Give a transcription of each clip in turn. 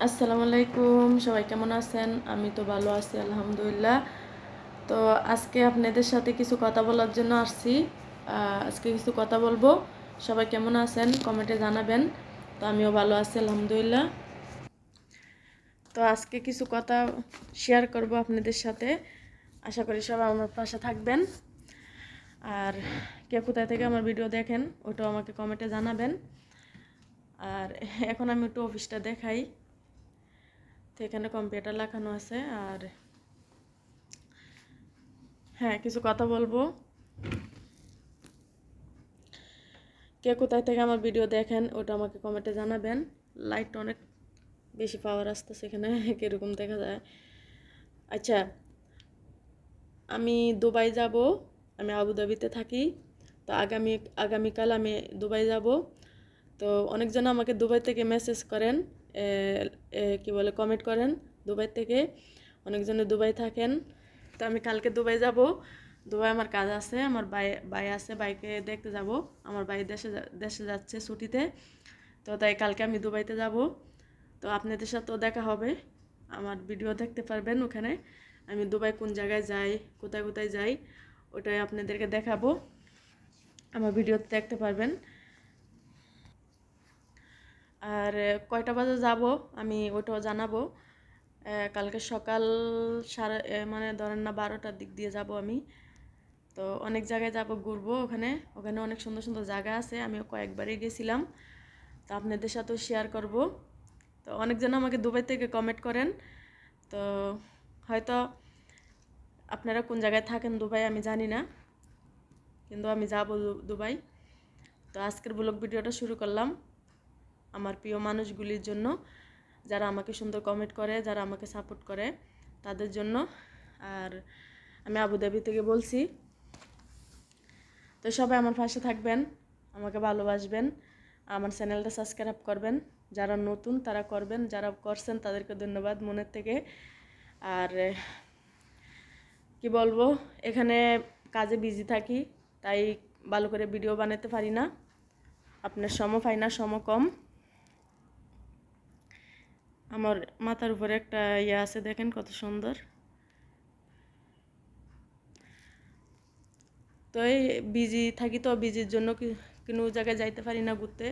আসসালামু আলাইকুম, সবাই কেমন আছেন? আমি তো ভালো আছি আলহামদুলিল্লাহ। তো আজকে আপনাদের সাথে কিছু কথা বলার জন্য আসছি। আজকে কিছু কথা বলবো। সবাই কেমন আছেন কমেন্টে জানাবেন। তো আমিও ভালো আছি আলহামদুলিল্লাহ। তো আজকে কিছু কথা শেয়ার করব আপনাদের সাথে। আশা করি সবাই আমার পাশে থাকবেন। আর কে কোথায় থেকে আমার ভিডিও দেখেন ওটাও আমাকে কমেন্টে জানাবেন। আর এখন আমি একটু অফিসটা দেখাই। তো এখানে কম্পিউটার লাগানো আছে। আর হ্যাঁ, কিছু কথা বলবো। কে কোথায় থেকে আমার ভিডিও দেখেন ওটা আমাকে কমেন্টে জানাবেন। লাইটটা অনেক বেশি পাওয়ার আসতেছে এখানে, কীরকম দেখা যায়। আচ্ছা, আমি দুবাই যাব। আমি আবুধাবিতে থাকি। তো আগামীকাল আমি দুবাই যাব। তো অনেকজন আমাকে দুবাই থেকে মেসেজ করেন, কি বলে কমেন্ট করেন দুবাই থেকে। অনেকজনে দুবাই থাকেন। তো আমি কালকে দুবাই যাব। দুবাই আমার কাজ আছে, আমার ভাই আছে, ভাইকে দেখতে যাব। আমার ভাই দেশে যাচ্ছে ছুটিতে। তো তাই কালকে আমি দুবাইতে যাব। তো আপনাদের সাথেও দেখা হবে, আমার ভিডিও দেখতে পারবেন ওখানে। আমি দুবাই কোন জায়গায় যাই, কোথায় কোথায় যাই, ওটাই আপনাদেরকে দেখাবো। আমার ভিডিওতে দেখতে পারবেন। আর কয়টা বাজে যাব আমি ওটাও জানাবো। কালকে সকাল মানে ধরেন না 12টার দিক দিয়ে যাব আমি। তো অনেক জায়গায় যাব, ঘুরবো। ওখানে ওখানে অনেক সুন্দর সুন্দর জায়গা আছে, আমিও কয়েকবারই গেছিলাম। তো আপনাদের সাথেও শেয়ার করব। তো অনেকজন আমাকে দুবাই থেকে কমেন্ট করেন। তো হয়তো আপনারা কোন জায়গায় থাকেন দুবাই আমি জানি না, কিন্তু আমি যাব দুবাই। তো আজকের ব্লগ ভিডিওটা শুরু করলাম আমার প্রিয় মানুষগুলির জন্য, যারা আমাকে সুন্দর কমেন্ট করে, যারা আমাকে সাপোর্ট করে, তাদের জন্য। আর আমি আবুধাবি থেকে বলছি। তো সবাই আমার পাশে থাকবেন, আমাকে ভালোবাসবেন, আমার চ্যানেলটা সাবস্ক্রাইব করবেন। যারা নতুন তারা করবেন, যারা করছেন তাদেরকে ধন্যবাদ মনের থেকে। আর কি বলবো, এখানে কাজে বিজি থাকি, তাই ভালো করে ভিডিও বানাতে পারি না। আপনার সময় পাই না, সময় কম। আমার মাথার উপরে একটা ইয়ে আছে, দেখেন কত সুন্দর। তো এই বিজি থাকি, তো বিজির জন্য কোনো জায়গায় যাইতে পারি না ঘুরতে,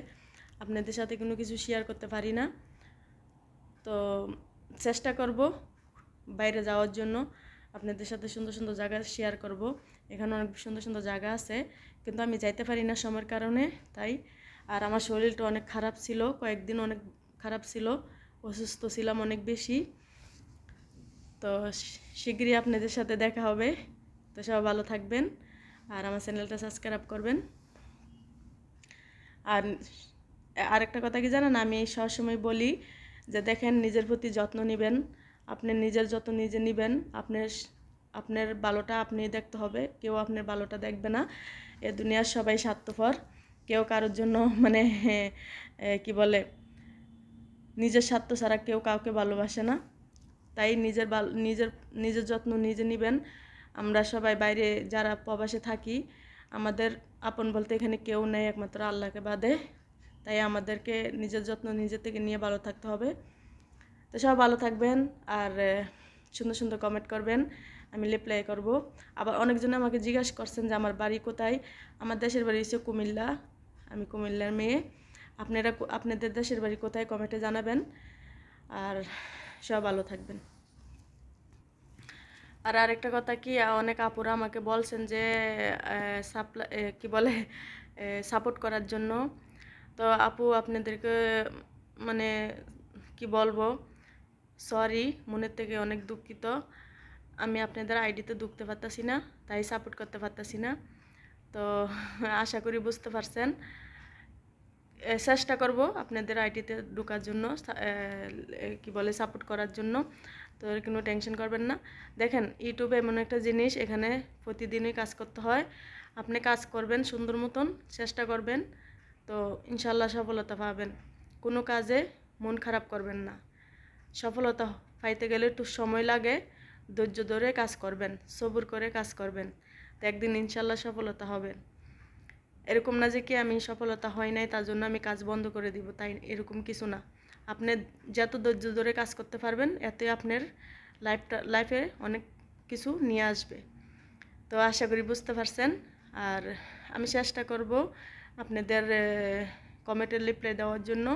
আপনাদের সাথে কোনো কিছু শেয়ার করতে পারি না। তো চেষ্টা করব বাইরে যাওয়ার জন্য, আপনাদের সাথে সুন্দর সুন্দর জায়গা শেয়ার করব। এখানে অনেক সুন্দর সুন্দর জায়গা আছে, কিন্তু আমি যাইতে পারি না সময়ের কারণে, তাই। আর আমার শরীরটা অনেক খারাপ ছিল, কয়েকদিন অনেক খারাপ ছিল, অসুস্থ ছিলাম অনেক বেশি। তো শীঘ্রই আপনাদের সাথে দেখা হবে। তো সবাই ভালো থাকবেন, আর আমার চ্যানেলটা সাবস্ক্রাইব করবেন। আর আরেকটা কথা কি জানেন, আমি সবসময় বলি যে দেখেন, নিজের প্রতি যত্ন নেবেন। আপনি নিজের যত্ন নিজে নেবেন। আপনার ভালোটা আপনি দেখতে হবে, কেউ আপনার ভালোটা দেখবে না। এ দুনিয়ার সবাই স্বার্থপর, কেউ কারোর জন্য মানে কি বলে, নিজের স্বার্থ ছাড়া কেউ কাউকে ভালোবাসে না। তাই নিজের নিজের যত্ন নিজে নেবেন। আমরা সবাই বাইরে যারা প্রবাসে থাকি, আমাদের আপন বলতে এখানে কেউ নেই, একমাত্র আল্লাহকে বাদে। তাই আমাদেরকে নিজের যত্ন নিজে থেকে নিয়ে ভালো থাকতে হবে। তো সবাই ভালো থাকবেন, আর সুন্দর সুন্দর কমেন্ট করবেন, আমি রিপ্লাই করব। আবার অনেকজন আমাকে জিজ্ঞাসা করছেন যে আমার বাড়ি কোথায়। আমার দেশের বাড়ি হচ্ছে কুমিল্লা, আমি কুমিল্লার মেয়ে। আপনাদের দেশের বাড়ি কোথায় কমেন্টে জানাবেন। আর সব ভালো থাকবেন। আর আরেকটা কথা কি, অনেক আপুরা আমাকে বলছেন যে কি বলে সাপোর্ট করার জন্য। তো আপু আপনাদেরকে মানে কি বলবো, সরি, মনের থেকে অনেক দুঃখিত। আমি আপনাদের আইডিতে ঢুকতে পারতাছি না, তাই সাপোর্ট করতে পারতাছি না। তো আশা করি বুঝতে পারছেন। চেষ্টা করব আপনাদের আইডিতে ঢোকার জন্য, কি বলে সাপোর্ট করার জন্য। তো কোনো টেনশন করবেন না। দেখেন, ইউটিউবে এমন একটা জিনিস, এখানে প্রতিদিনই কাজ করতে হয়। আপনি কাজ করবেন সুন্দর মতন, চেষ্টা করবেন, তো ইনশাল্লাহ সফলতা পাবেন। কোনো কাজে মন খারাপ করবেন না। সফলতা পাইতে গেলে একটু সময় লাগে, ধৈর্য ধরে কাজ করবেন, সবুর করে কাজ করবেন, তো একদিন ইনশাল্লাহ সফলতা হবেন। এরকম না যে কি আমি সফলতা হয় নাই তার জন্য আমি কাজ বন্ধ করে দিব, তাই এরকম কিছু না। আপনি যত ধৈর্য ধরে কাজ করতে পারবেন এতে আপনার লাইফে অনেক কিছু নিয়ে আসবে। তো আশা করি বুঝতে পারছেন। আর আমি চেষ্টা করব আপনাদের কমেন্টের রিপ্লাই দেওয়ার জন্য।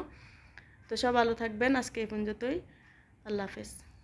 তো সব ভালো থাকবেন, আজকে এই পর্যন্তই। আল্লাহ হাফেজ।